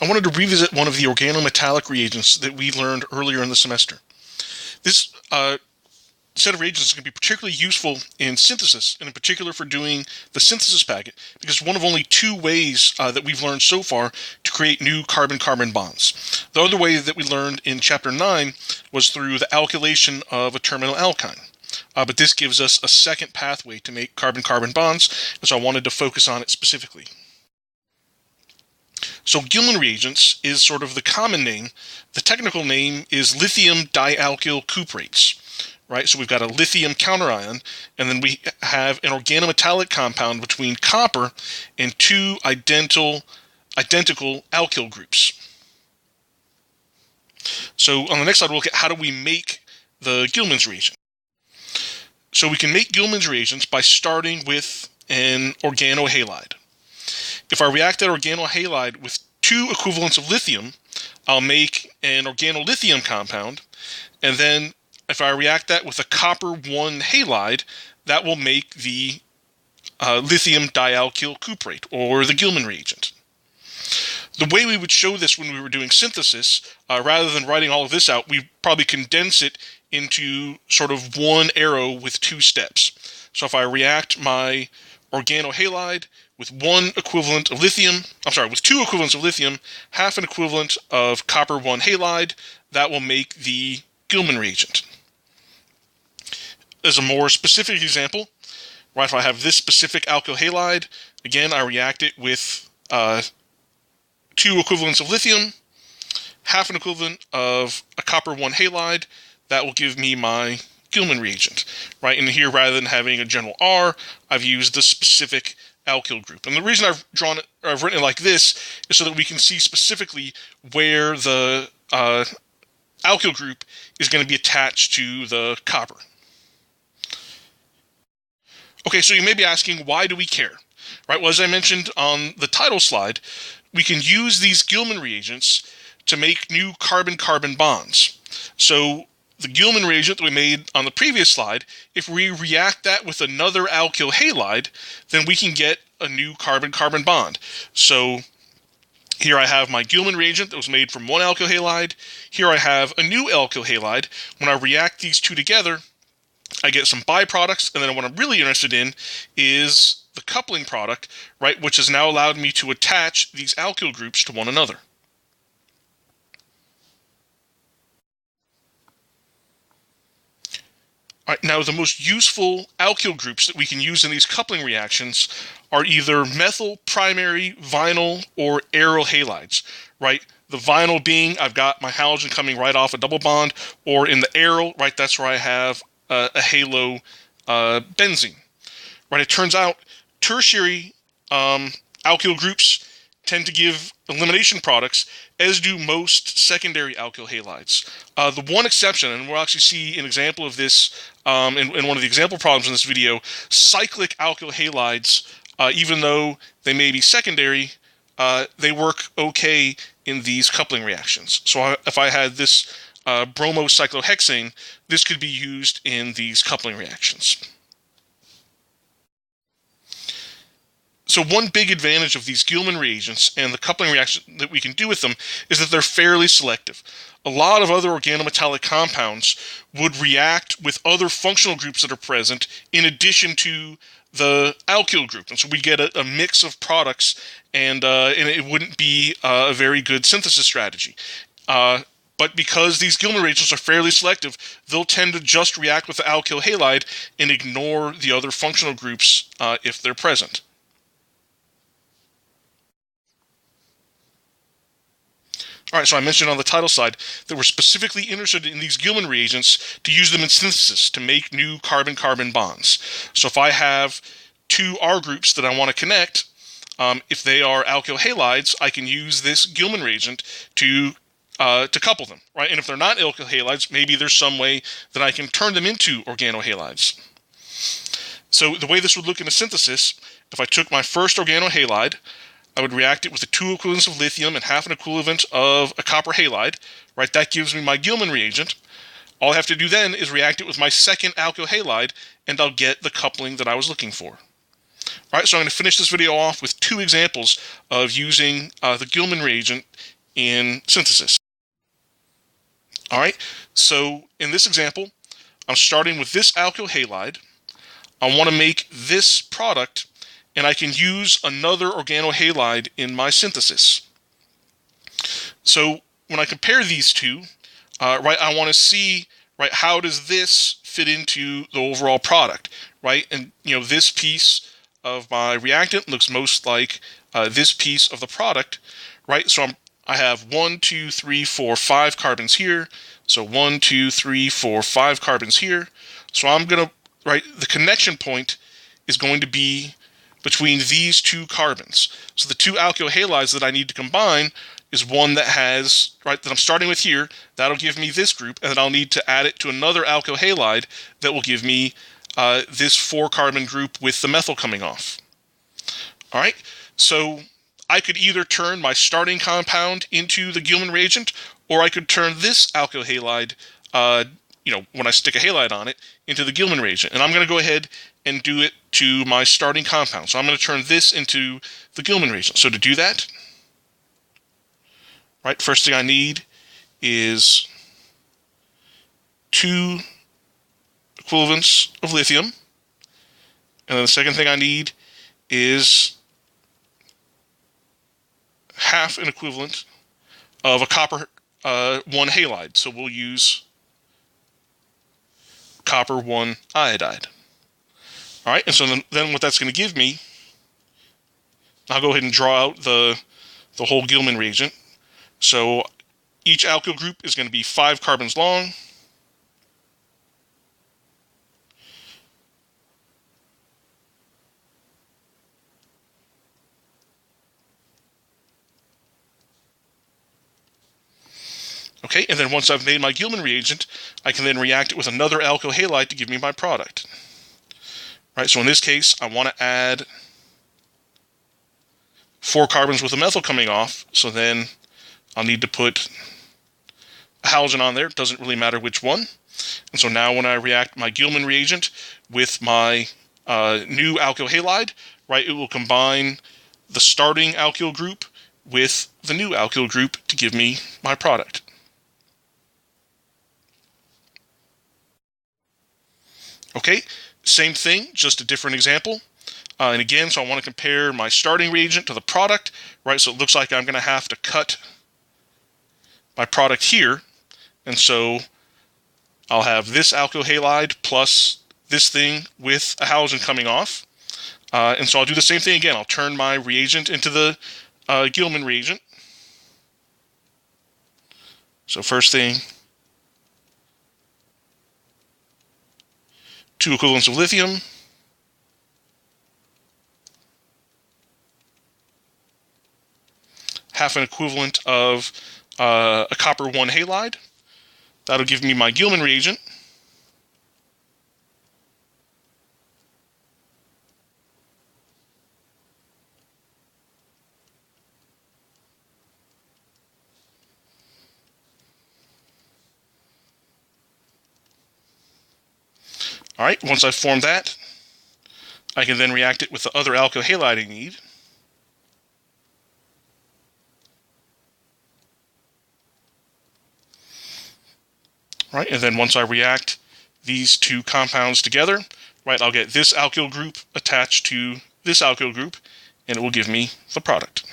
I wanted to revisit one of the organometallic reagents that we learned earlier in the semester. This set of reagents is going to be particularly useful in synthesis, and in particular for doing the synthesis packet, because it's one of only two ways that we've learned so far to create new carbon-carbon bonds. The other way that we learned in Chapter 9 was through the alkylation of a terminal alkyne. But this gives us a second pathway to make carbon-carbon bonds, and so I wanted to focus on it specifically. So Gilman reagents is sort of the common name. The technical name is lithium dialkyl cuprates. Right, so we've got a lithium counterion, and then we have an organometallic compound between copper and two identical alkyl groups. So on the next slide, we'll look at how do we make the Gilman's reagent. So we can make Gilman's reagents by starting with an organohalide. If I react that organohalide with two equivalents of lithium, I'll make an organolithium compound, and then if I react that with a copper-1 halide, that will make the lithium dialkyl cuprate, or the Gilman reagent. The way we would show this when we were doing synthesis, rather than writing all of this out, we probably condense it into sort of one arrow with two steps. So if I react my organohalide with with two equivalents of lithium, half an equivalent of copper-1 halide, that will make the Gilman reagent. As a more specific example, right, if I have this specific alkyl halide, again, I react it with two equivalents of lithium, half an equivalent of a copper-1 halide. That will give me my Gilman reagent, right? And here, rather than having a general R, I've used the specific alkyl group. And the reason I've written it like this is so that we can see specifically where the alkyl group is going to be attached to the copper. Okay, so you may be asking, why do we care? Right, well, as I mentioned on the title slide, we can use these Gilman reagents to make new carbon-carbon bonds. So the Gilman reagent that we made on the previous slide, if we react that with another alkyl halide, then we can get a new carbon-carbon bond. So here I have my Gilman reagent that was made from one alkyl halide. Here I have a new alkyl halide. When I react these two together, I get some byproducts, and then what I'm really interested in is the coupling product, right, which has now allowed me to attach these alkyl groups to one another. All right, now the most useful alkyl groups that we can use in these coupling reactions are either methyl primary vinyl or aryl halides, right? The vinyl being I've got my halogen coming right off a double bond, or in the aryl, right, that's where I have a halo benzene. Right, it turns out tertiary alkyl groups tend to give elimination products, as do most secondary alkyl halides. The one exception, and we'll actually see an example of this in one of the example problems in this video, cyclic alkyl halides, even though they may be secondary, they work okay in these coupling reactions. So if I had this bromocyclohexane, this could be used in these coupling reactions. So one big advantage of these Gilman reagents and the coupling reaction that we can do with them is that they're fairly selective. A lot of other organometallic compounds would react with other functional groups that are present in addition to the alkyl group. And so we get a mix of products, and it wouldn't be a very good synthesis strategy. But because these Gilman reagents are fairly selective, they'll tend to just react with the alkyl halide and ignore the other functional groups if they're present. All right, so I mentioned on the title slide that we're specifically interested in these Gilman reagents to use them in synthesis to make new carbon-carbon bonds. So if I have two R groups that I want to connect, if they are alkyl halides, I can use this Gilman reagent to couple them, right? And if they're not alkyl halides, maybe there's some way that I can turn them into organohalides. So the way this would look in a synthesis, if I took my first organohalide, I would react it with the two equivalents of lithium and half an equivalent of a copper halide, right? That gives me my Gilman reagent. All I have to do then is react it with my second alkyl halide, and I'll get the coupling that I was looking for. All right, so I'm going to finish this video off with two examples of using the Gilman reagent in synthesis. All right, so in this example, I'm starting with this alkyl halide. I want to make this product, and I can use another organohalide in my synthesis. So when I compare these two, right, I want to see, right, how does this fit into the overall product, right? And this piece of my reactant looks most like this piece of the product, right? So I have 1, 2, 3, 4, 5 carbons here. So 1, 2, 3, 4, 5 carbons here. So I'm gonna, right, the connection point is going to be between these two carbons. So the two alkyl halides that I need to combine is one that has, right, that I'm starting with here. That'll give me this group, and then I'll need to add it to another alkyl halide that will give me this 4-carbon group with the methyl coming off. All right, so I could either turn my starting compound into the Gilman reagent, or I could turn this alkyl halide, when I stick a halide on it, into the Gilman reagent. And I'm going to go ahead and do it to my starting compound. So I'm going to turn this into the Gilman reagent. So to do that, right, first thing I need is 2 equivalents of lithium. And then the second thing I need is half an equivalent of a copper 1 halide. So we'll use copper 1 iodide. All right, and so then what that's going to give me, I'll go ahead and draw out the whole Gilman reagent. So each alkyl group is going to be 5 carbons long. Okay, and then once I've made my Gilman reagent, I can then react it with another alkyl halide to give me my product. Right, so in this case, I want to add 4 carbons with a methyl coming off, so then I'll need to put a halogen on there. It doesn't really matter which one. And so now when I react my Gilman reagent with my new alkyl halide, right, it will combine the starting alkyl group with the new alkyl group to give me my product. Okay, same thing, just a different example. And again, so I want to compare my starting reagent to the product, right? So it looks like I'm going to have to cut my product here. And so I'll have this alkyl halide plus this thing with a halogen coming off. And so I'll do the same thing again. I'll turn my reagent into the Gilman reagent. So first thing, 2 equivalents of lithium. Half an equivalent of a copper 1 halide. That'll give me my Gilman reagent. All right, once I've formed that, I can then react it with the other alkyl halide I need. All right, and then once I react these two compounds together, right, I'll get this alkyl group attached to this alkyl group, and it will give me the product.